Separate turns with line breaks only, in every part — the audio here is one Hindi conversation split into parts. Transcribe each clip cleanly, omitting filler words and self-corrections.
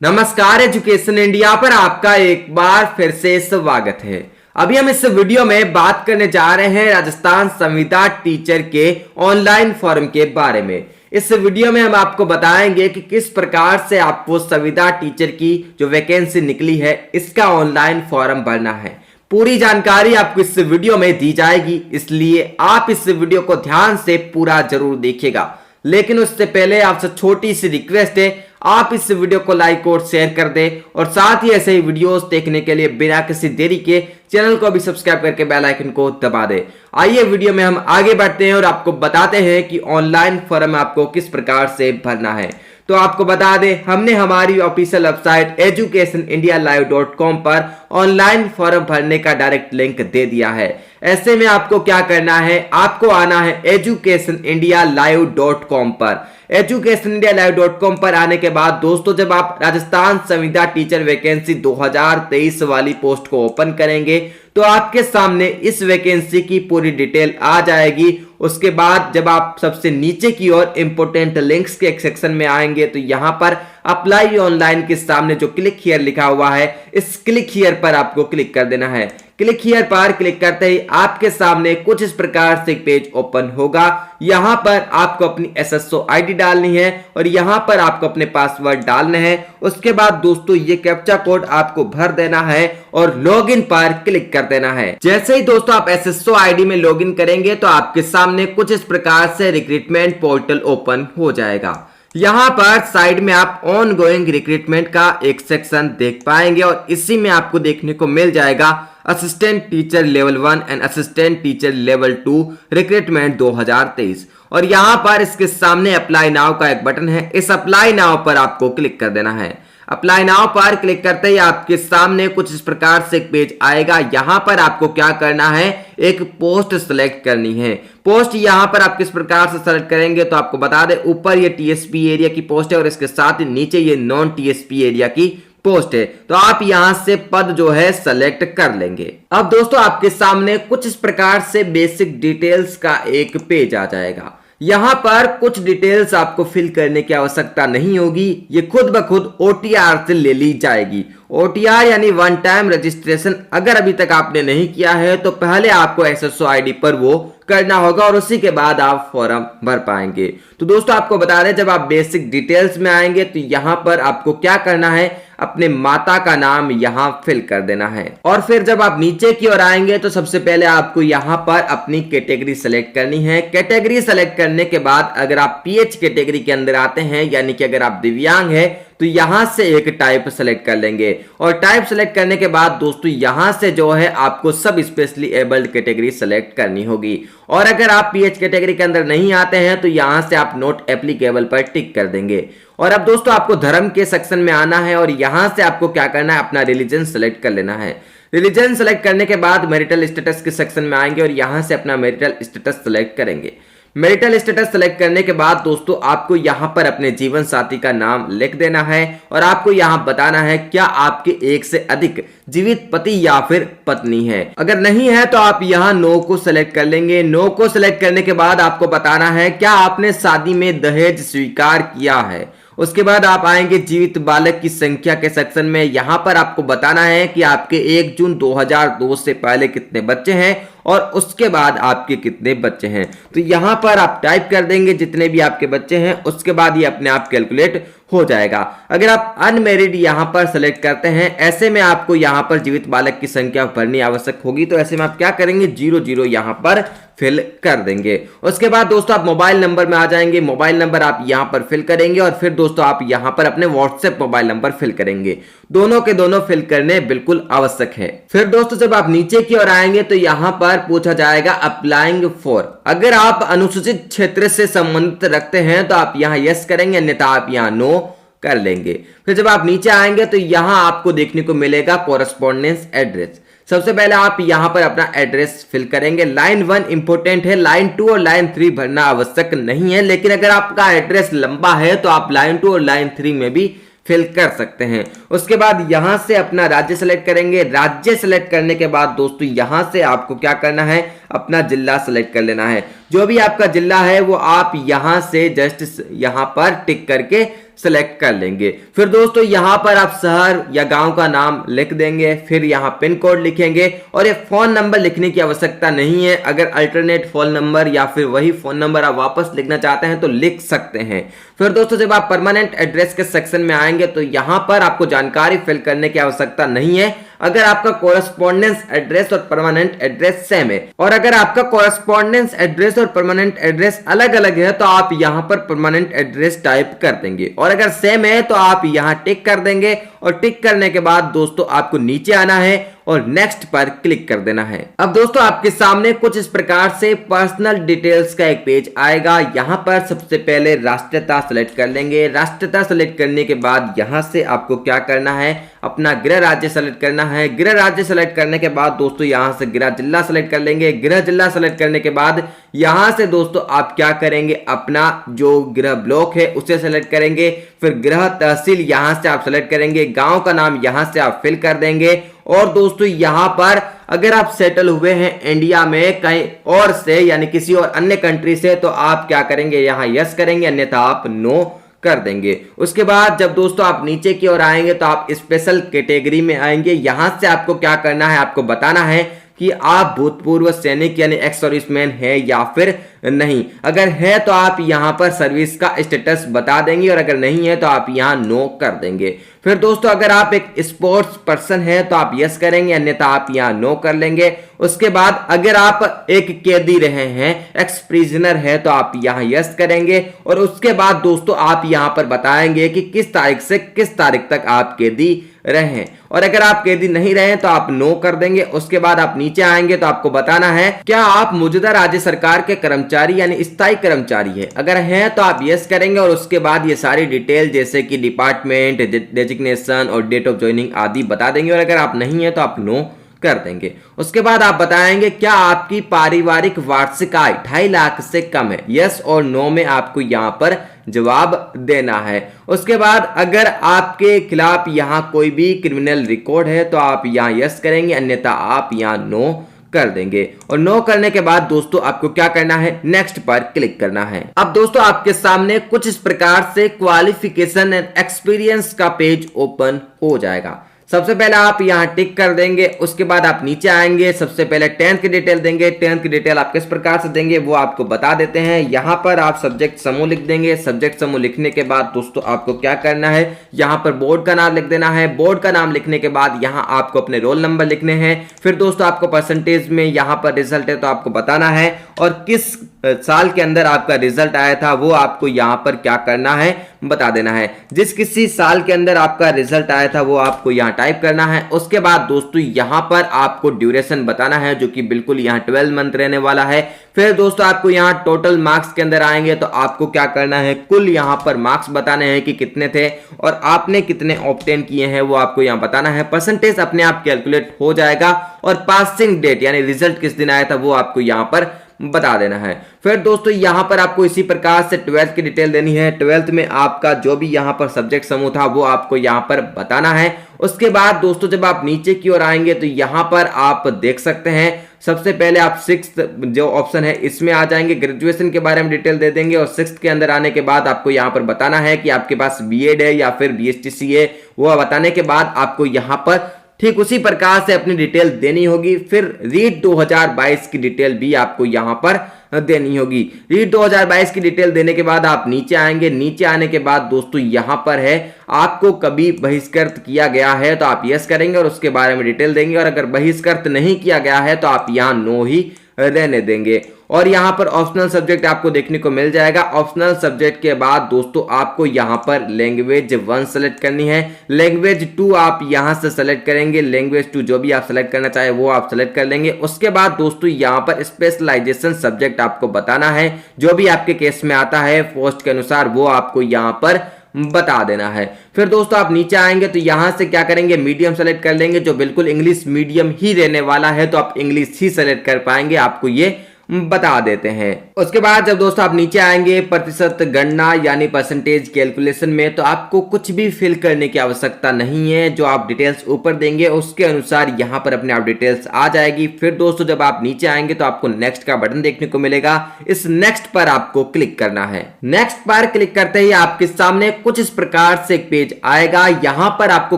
नमस्कार, एजुकेशन इंडिया पर आपका एक बार फिर से स्वागत है। अभी हम इस वीडियो में बात करने जा रहे हैं राजस्थान संविदा टीचर के ऑनलाइन फॉर्म के बारे में। इस वीडियो में हम आपको बताएंगे कि किस प्रकार से आपको संविदा टीचर की जो वैकेंसी निकली है इसका ऑनलाइन फॉर्म भरना है। पूरी जानकारी आपको इस वीडियो में दी जाएगी, इसलिए आप इस वीडियो को ध्यान से पूरा जरूर देखिएगा। लेकिन उससे पहले आपसे छोटी सी रिक्वेस्ट है, आप इस वीडियो को लाइक और शेयर कर दें और साथ ही ऐसे ही वीडियोस देखने के लिए बिना किसी देरी के चैनल को भी सब्सक्राइब करके बेल आइकन को दबा दें। आइए वीडियो में हम आगे बढ़ते हैं और आपको बताते हैं कि ऑनलाइन फॉर्म आपको किस प्रकार से भरना है। तो आपको बता दें, हमने हमारी ऑफिशियल वेबसाइट educationindialive.com पर ऑनलाइन फॉर्म भरने का डायरेक्ट लिंक दे दिया है। ऐसे में आपको क्या करना है, आपको आना है educationindialive.com पर। educationindialive.com पर आने के बाद दोस्तों, जब आप राजस्थान संविदा टीचर वैकेंसी 2023 वाली पोस्ट को ओपन करेंगे तो आपके सामने इस वैकेंसी की पूरी डिटेल आ जाएगी। उसके बाद जब आप सबसे नीचे की ओर इंपोर्टेंट लिंक्स के एक सेक्शन में आएंगे तो यहां पर अप्लाई ऑनलाइन के सामने जो क्लिक हियर लिखा हुआ है, इस क्लिक हियर पर आपको क्लिक कर देना है। क्लिक हियर पर क्लिक करते ही आपके सामने कुछ इस प्रकार से एक पेज ओपन होगा। यहां पर आपको अपनी एसएसओ आईडी डालनी है और यहां पर आपको अपने पासवर्ड डालने हैं। उसके बाद दोस्तों ये कैप्चा कोड आपको भर देना है और लॉगिन पर क्लिक कर देना है। जैसे ही दोस्तों आप एसएसओ आईडी में लॉगिन करेंगे तो आपके सामने कुछ इस प्रकार से रिक्रूटमेंट पोर्टल ओपन हो जाएगा। यहां पर साइड में आप ऑन गोइंग रिक्रूटमेंट का एक सेक्शन देख पाएंगे और इसी में आपको देखने को मिल जाएगा assistant teacher level 1 and assistant teacher level 2 recruitment 2023 और यहां पर इसके सामने अप्लाई नाउ का एक बटन है। इस अप्लाई नाउ पर आपको क्लिक कर देना है। अप्लाई नाउ पर क्लिक करते ही आपके सामने कुछ इस प्रकार से एक पेज आएगा। यहां पर आपको क्या करना है, एक पोस्ट सेलेक्ट करनी है। पोस्ट यहां पर आप किस प्रकार से सेलेक्ट करेंगे तो आपको बता दें, ऊपर ये टीएसपी एरिया की पोस्ट है और इसके साथ ही नीचे ये नॉन टीएसपी एरिया की पोस्ट है। तो आप यहां से पद जो है सेलेक्ट कर लेंगे। अब दोस्तों आपके सामने कुछ इस प्रकार से बेसिक डिटेल्स का एक पेज आ जाएगा। यहां पर कुछ डिटेल्स आपको फिल करने की आवश्यकता नहीं होगी, ये खुद ब खुद ओटीआर से ले ली जाएगी। ओटीआर यानी वन टाइम रजिस्ट्रेशन अगर अभी तक आपने नहीं किया है तो पहले आपको एसएसओ आईडी पर वो करना होगा और उसी के बाद आप फॉर्म भर पाएंगे। तो दोस्तों आपको बता रहे, जब आप बेसिक डिटेल्स में आएंगे तो यहां पर आपको क्या करना है, अपने माता का नाम यहां फिल कर देना है। और फिर जब आप नीचे की ओर आएंगे तो सबसे पहले आपको यहां पर अपनी कैटेगरी सेलेक्ट करनी है। कैटेगरी सेलेक्ट करने के बाद अगर आप पीएच कैटेगरी के अंदर आते हैं, यानी कि अगर आप दिव्यांग है तो यहां से एक टाइप सेलेक्ट कर लेंगे और टाइप सेलेक्ट करने के बाद दोस्तों यहां से जो है आपको सब स्पेशली एबल्ड कैटेगरी सेलेक्ट करनी होगी। और अगर आप पीएच कैटेगरी के अंदर नहीं आते हैं तो यहां से आप नॉट एप्लीकेबल पर टिक कर देंगे। और अब दोस्तों आपको धर्म के सेक्शन में आना है और यहां से आपको क्या करना है, अपना रिलीजन सेलेक्ट कर लेना है। रिलीजन सेलेक्ट करने के बाद मैरिटल स्टेटस के सेक्शन में आएंगे और यहां से अपना मैरिटल स्टेटस सेलेक्ट करेंगे। मैरिटल स्टेटस सेलेक्ट करने के बाद दोस्तों आपको यहां पर अपने जीवन साथी का नाम लिख देना है और आपको यहां बताना है क्या आपके एक से अधिक जीवित पति या फिर पत्नी है। अगर नहीं है तो आप यहां नो को सेलेक्ट कर लेंगे। नो को सेलेक्ट करने के बाद आपको बताना है क्या आपने शादी में दहेज स्वीकार किया है। उसके बाद आप आएंगे जीवित बालक की संख्या के सेक्शन में। यहां पर आपको बताना है कि आपके 1 जून 2002 से पहले कितने बच्चे हैं और उसके बाद आपके कितने बच्चे हैं। तो यहां पर आप टाइप कर देंगे जितने भी आपके बच्चे हैं, उसके बाद ये अपने आप कैलकुलेट हो जाएगा। अगर आप अनमेरिड यहां पर सेलेक्ट करते हैं, ऐसे में आपको यहां पर जीवित बालक की संख्या भरनी आवश्यक होगी। तो ऐसे में आप क्या करेंगे, 00 यहां पर फिल कर देंगे। उसके बाद दोस्तों आप मोबाइल नंबर में आ जाएंगे। मोबाइल नंबर आप यहां पर फिल करेंगे और फिर दोस्तों आप यहां पर अपने व्हाट्सएप मोबाइल नंबर फिल करेंगे। दोनों के दोनों फिल करने बिल्कुल आवश्यक है। फिर दोस्तों जब आप नीचे की ओर आएंगे तो यहां पर पूछा जाएगा अप्लाइंग फॉर। अगर आप अनुसूचित क्षेत्र से संबंधित रखते हैं तो आप यहां यस करेंगे, अन्यथा आप यहां नो कर लेंगे। फिर जब आप नीचे आएंगे तो यहां आपको देखने को मिलेगा कोरस्पॉन्डेंस एड्रेस। सबसे पहले आप यहां पर अपना एड्रेस फिल करेंगे। लाइन 1 इंपोर्टेंट है, लाइन 2 और लाइन 3 भरना आवश्यक नहीं है, लेकिन अगर आपका एड्रेस लंबा है तो आप लाइन 2 और लाइन 3 में भी फिल कर सकते हैं। उसके बाद यहां से अपना राज्य सेलेक्ट करेंगे। राज्य सेलेक्ट करने के बाद दोस्तों यहां से आपको क्या करना है, अपना जिला सेलेक्ट कर लेना है। जो भी आपका जिला है वो आप यहां से जस्ट यहां पर टिक करके सेलेक्ट कर लेंगे। फिर दोस्तों यहां पर आप शहर या गांव का नाम लिख देंगे, फिर यहां पिन कोड लिखेंगे और ये फोन नंबर लिखने की आवश्यकता नहीं है। अगर अल्टरनेट फोन नंबर या फिर वही फोन नंबर आप वापस लिखना चाहते हैं तो लिख सकते हैं। फिर दोस्तों जब आप परमानेंट एड्रेस के सेक्शन में आएंगे तो यहां पर आपको जानकारी फिल करने की आवश्यकता नहीं है अगर आपका कोरेस्पोंडेंस एड्रेस और परमानेंट एड्रेस सेम है। और अगर आपका कोरेस्पोंडेंस एड्रेस और परमानेंट एड्रेस अलग अलग है तो आप यहां पर परमानेंट एड्रेस टाइप कर देंगे, और अगर सेम है तो आप यहां टिक कर देंगे। और टिक करने के बाद दोस्तों आपको नीचे आना है और नेक्स्ट पर क्लिक कर देना है। अब दोस्तों आपके सामने कुछ इस प्रकार से पर्सनल डिटेल्स का एक पेज आएगा। यहां पर सबसे पहले राष्ट्रीयता सेलेक्ट कर लेंगे। राष्ट्रीयता सेलेक्ट करने के बाद यहां से आपको क्या करना है, अपना गृह राज्य सेलेक्ट करना है। गृह राज्य सेलेक्ट करने के बाद दोस्तों यहां से गृह जिला सेलेक्ट कर लेंगे। गृह जिला सेलेक्ट करने के बाद यहां से दोस्तों आप क्या करेंगे, अपना जो गृह ब्लॉक है उसे सेलेक्ट करेंगे। फिर गृह तहसील यहां से आप सेलेक्ट करेंगे। गांव का नाम यहां से आप फिल कर देंगे। और दोस्तों यहां पर अगर आप सेटल हुए हैं इंडिया में कहीं और से यानी किसी और अन्य कंट्री से तो आप क्या करेंगे, यहां यस करेंगे, अन्यथा आप नो कर देंगे। उसके बाद जब दोस्तों आप नीचे की ओर आएंगे तो आप स्पेशल कैटेगरी में आएंगे। यहां से आपको क्या करना है, आपको बताना है कि आप भूतपूर्व सैनिक यानी एक्स सर्विसमैन है या फिर नहीं। अगर है तो आप यहां पर सर्विस का स्टेटस बता देंगे और अगर नहीं है तो आप यहां नो कर देंगे। फिर दोस्तों अगर आप एक स्पोर्ट्स पर्सन है तो आप यस करेंगे, अन्यथा आप यहां नो कर लेंगे। उसके बाद अगर आप एक कैदी रहे हैं, एक्स प्रिजनर है तो आप यहां यस करेंगे। और उसके बाद दोस्तों आप यहां पर बताएंगे कि किस तारीख से किस तारीख तक आप कैदी रहे, और अगर आप कैदी नहीं रहे तो आप नो कर देंगे। उसके बाद आप नीचे आएंगे तो आपको बताना है क्या आप मौजूदा राज्य सरकार के कर्मचारी यानी स्थायी कर्मचारी है। अगर है तो आप यस करेंगे और उसके बाद ये सारी डिटेल जैसे कि डिपार्टमेंट, डेजिग्नेशन और डेट ऑफ ज्वाइनिंग आदि बता देंगे। और अगर आप नहीं है तो आप नो कर देंगे। उसके बाद आप बताएंगे क्या आपकी पारिवारिक वार्षिक आय 2.5 लाख से कम है। यस और नो में आपको यहां पर जवाब देना है। उसके बाद अगर आपके खिलाफ यहां कोई भी क्रिमिनल रिकॉर्ड है तो आप यहां यस करेंगे, अन्यथा आप यहां नो कर देंगे। और नो करने के बाद दोस्तों आपको क्या करना है, नेक्स्ट पर क्लिक करना है। अब दोस्तों आपके सामने कुछ इस प्रकार से क्वालिफिकेशन एंड एक्सपीरियंस का पेज ओपन हो जाएगा। सबसे पहले आप यहां टिक कर देंगे। उसके बाद आप नीचे आएंगे, सबसे पहले 10th की डिटेल देंगे। 10th की डिटेल आप किस प्रकार से देंगे वो आपको बता देते हैं। यहां पर आप सब्जेक्ट समूह लिख देंगे। सब्जेक्ट समूह लिखने के बाद दोस्तों आपको क्या करना है, यहां पर बोर्ड का नाम लिख देना है। बोर्ड का नाम लिखने के बाद यहां आपको अपने रोल नंबर लिखने हैं। फिर दोस्तों आपको परसेंटेज में यहां पर रिजल्ट है तो आपको बताना है, और किस साल के अंदर आपका रिजल्ट आया था वो आपको यहां पर क्या करना है, बता देना है। जिस किसी साल के अंदर आपका रिजल्ट आया था वो आपको यहां टाइप करना है। उसके बाद दोस्तों यहां पर आपको ड्यूरेशन बताना है जो कि बिल्कुल यहां 12 मंथ रहने वाला है। फिर दोस्तों आपको यहां टोटल मार्क्स के अंदर आएंगे तो आपको क्या करना है, कुल यहां पर मार्क्स बताने हैं कि कितने थे और आपने कितने ऑब्टेन किए हैं वो आपको यहां बताना है। परसेंटेज अपने आप कैलकुलेट हो जाएगा और पासिंग डेट यानी रिजल्ट किस दिन आया था वो आपको यहां पर बता देना है। फिर दोस्तों यहां पर आपको इसी प्रकार से 12th की डिटेल देनी है। 12th में आपका जो भी यहां पर सब्जेक्ट समूह था वो आपको यहां पर बताना है। उसके बाद दोस्तों जब आप नीचे की ओर आएंगे तो यहां पर आप देख सकते हैं सबसे पहले आप 6th जो ऑप्शन है इसमें आ जाएंगे। ग्रेजुएशन के बारे में डिटेल दे देंगे और 6th के अंदर आने के बाद आपको यहां पर बताना है कि आपके पास बीएड है या फिर बीएसटीसी है। वो बताने के बाद आपको यहां पर ठीक उसी प्रकार से अपनी डिटेल देनी होगी। फिर रीट 2022 की डिटेल भी आपको यहां पर देनी होगी। रीट 2022 की डिटेल देने के बाद आप नीचे आएंगे। नीचे आने के बाद दोस्तों यहां पर है आपको कभी बहिष्कृत किया गया है तो आप यस करेंगे और उसके बारे में डिटेल देंगे, और अगर बहिष्कृत नहीं किया गया है तो आप यहां नो ही रहने देंगे। और यहां पर ऑप्शनल सब्जेक्ट आपको देखने को मिल जाएगा। ऑप्शनल सब्जेक्ट के बाद दोस्तों आपको यहां पर लैंग्वेज 1 सेलेक्ट करनी है। लैंग्वेज 2 आप यहां से सेलेक्ट करेंगे। लैंग्वेज 2 जो भी आप सेलेक्ट करना चाहे वो आप सेलेक्ट कर लेंगे। उसके बाद दोस्तों यहां पर स्पेशलाइजेशन सब्जेक्ट आपको बताना है, जो भी आपके केस में आता है पोस्ट के अनुसार वो आपको यहां पर बता देना है। फिर दोस्तों आप नीचे आएंगे तो यहां से क्या करेंगे, मीडियम सेलेक्ट कर लेंगे। जो बिल्कुल इंग्लिश मीडियम ही रहने वाला है तो आप इंग्लिश ही सेलेक्ट कर पाएंगे, आपको ये बता देते हैं। उसके बाद जब दोस्तों आप नीचे आएंगे प्रतिशत गणना यानी परसेंटेज कैलकुलेशन में, तो आपको कुछ भी फिल करने की आवश्यकता नहीं है। जो आप डिटेल्स ऊपर देंगे उसके अनुसार यहाँ पर अपने आप डिटेल्स आ जाएगी। फिर दोस्तों जब आप नीचे आएंगे तो आपको नेक्स्ट का बटन देखने को मिलेगा। इस नेक्स्ट पर आपको क्लिक करना है। नेक्स्ट पर क्लिक करते ही आपके सामने कुछ इस प्रकार से एक पेज आएगा। यहाँ पर आपको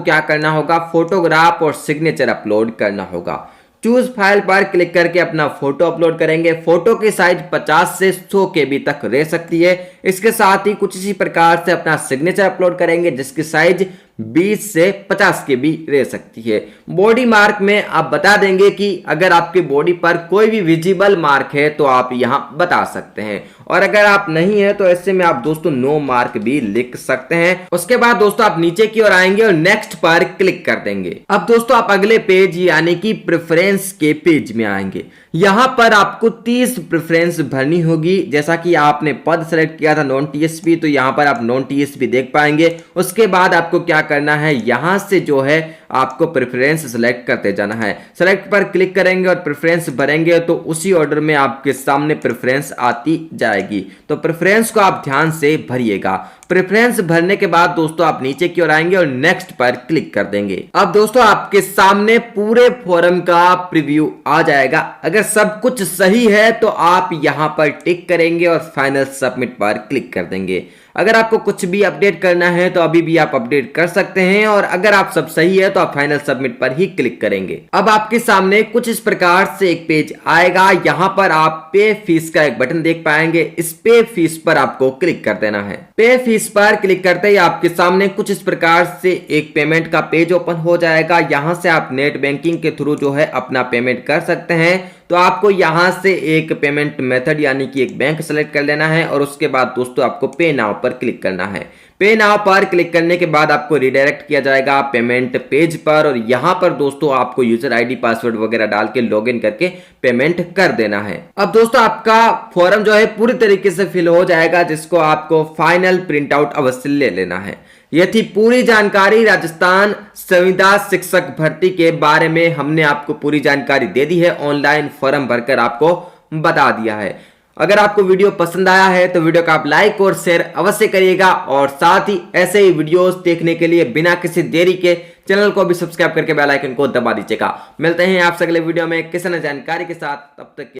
क्या करना होगा, फोटोग्राफ और सिग्नेचर अपलोड करना होगा। चूज फाइल पर क्लिक करके अपना फोटो अपलोड करेंगे। फोटो की साइज 50 से 100 KB तक रह सकती है। इसके साथ ही कुछ इसी प्रकार से अपना सिग्नेचर अपलोड करेंगे जिसकी साइज 20 से 50 KB रह सकती है। बॉडी मार्क में आप बता देंगे कि अगर आपके बॉडी पर कोई भी विजिबल मार्क है तो आप यहां बता सकते हैं, और अगर आप नहीं है तो ऐसे में आप दोस्तों नो मार्क भी लिख सकते हैं। उसके बाद दोस्तों आप नीचे की ओर आएंगे और नेक्स्ट पर क्लिक कर देंगे। अब दोस्तों आप अगले पेज यानी कि प्रेफरेंस के पेज में आएंगे। यहां पर आपको 30 प्रेफरेंस भरनी होगी। जैसा कि आपने पद सेलेक्ट किया था नॉन टीएसपी, तो यहां पर आप नॉन टीएसपी देख पाएंगे। उसके बाद आपको क्या करना है, यहां से जो है आपको प्रेफरेंस सेलेक्ट करते जाना है। सेलेक्ट पर क्लिक करेंगे और प्रेफरेंस भरेंगे तो उसी ऑर्डर में आपके सामने प्रेफरेंस आती जाएगी। तो प्रेफरेंस को आप ध्यान से भरिएगा। प्रेफरेंस भरने के बाद दोस्तों आप नीचे की ओर आएंगे और नेक्स्ट पर क्लिक कर देंगे। अब दोस्तों आपके सामने पूरे फॉर्म का प्रीव्यू आ जाएगा। अगर सब कुछ सही है तो आप यहां पर टिक करेंगे और फाइनल सबमिट पर क्लिक कर देंगे। अगर आपको कुछ भी अपडेट करना है तो अभी भी आप अपडेट कर सकते हैं, और अगर आप सब सही है तो आप फाइनल सबमिट पर ही क्लिक करेंगे। अब आपके सामने कुछ इस प्रकार से एक पेज आएगा। यहां पर आप पे फीस का एक बटन देख पाएंगे। इस पे फीस पर आपको क्लिक कर देना है। पे फीस पर क्लिक करते ही आपके सामने कुछ इस प्रकार से एक पेमेंट का पेज ओपन हो जाएगा। यहां से आप नेट बैंकिंग के थ्रू जो है अपना पेमेंट कर सकते हैं। तो आपको यहां से एक पेमेंट मेथड यानी कि एक बैंक सेलेक्ट कर लेना है, और उसके बाद दोस्तों आपको पे नाउ पर क्लिक करना है। पे नाउ पर क्लिक करने के बाद आपको रिडायरेक्ट किया जाएगा पेमेंट पेज पर, और यहां पर दोस्तों आपको यूजर आईडी पासवर्ड वगैरह डाल के लॉगिन करके पेमेंट कर देना है। अब दोस्तों आपका फॉर्म जो है पूरी तरीके से फिल हो जाएगा, जिसको आपको फाइनल प्रिंट आउट अवश्य ले लेना है। यह थी पूरी जानकारी राजस्थान संविदा शिक्षक भर्ती के बारे में। हमने आपको पूरी जानकारी दे दी है, ऑनलाइन फॉर्म भरकर आपको बता दिया है। अगर आपको वीडियो पसंद आया है तो वीडियो को आप लाइक और शेयर अवश्य करिएगा, और साथ ही ऐसे ही वीडियोस देखने के लिए बिना किसी देरी के चैनल को भी सब्सक्राइब करके बेल आइकन को दबा दीजिएगा। मिलते हैं आपसे अगले वीडियो में किसी नई जानकारी के साथ। तब तक